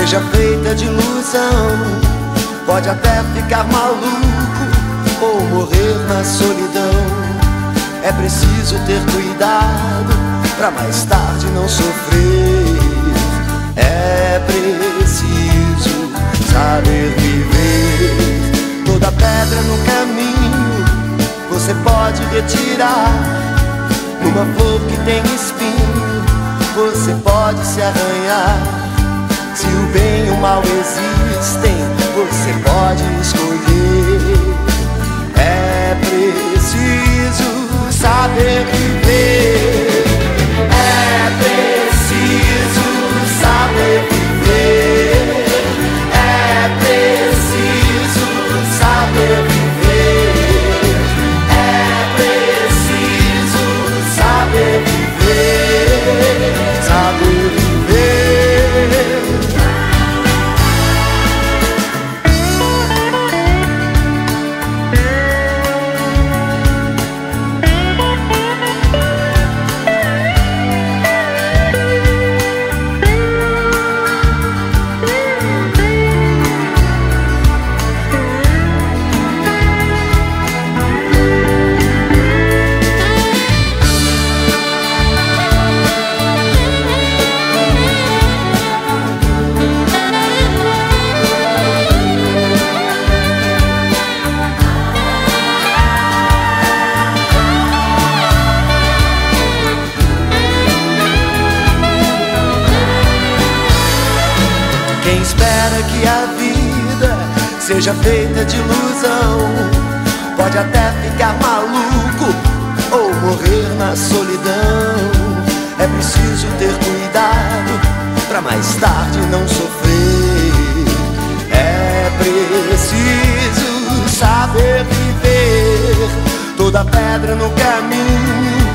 seja feita de ilusão. Pode até ficar maluco ou morrer na solidão. É preciso ter cuidado pra mais tarde não sofrer. É preciso saber viver. Toda pedra no caminho você pode retirar. Numa flor que tem espinho você pode se arranhar. Se o bem e o mal existem, você pode escolher. É preciso saber viver. É preciso saber viver. É preciso saber viver. É preciso saber viver. Saber viver. Quem espera que a vida seja feita de ilusão pode até ficar maluco ou morrer na solidão. É preciso ter cuidado pra mais tarde não sofrer. É preciso saber viver. Toda pedra no caminho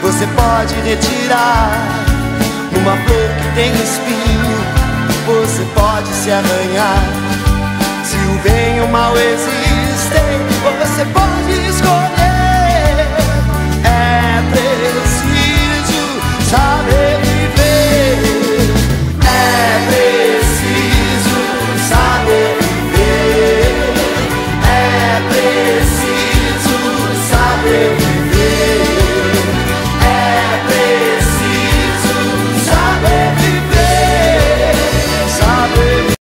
você pode retirar. Numa flor que tem espinho você pode se arranhar. Se o bem e o mal existem, você pode escolher.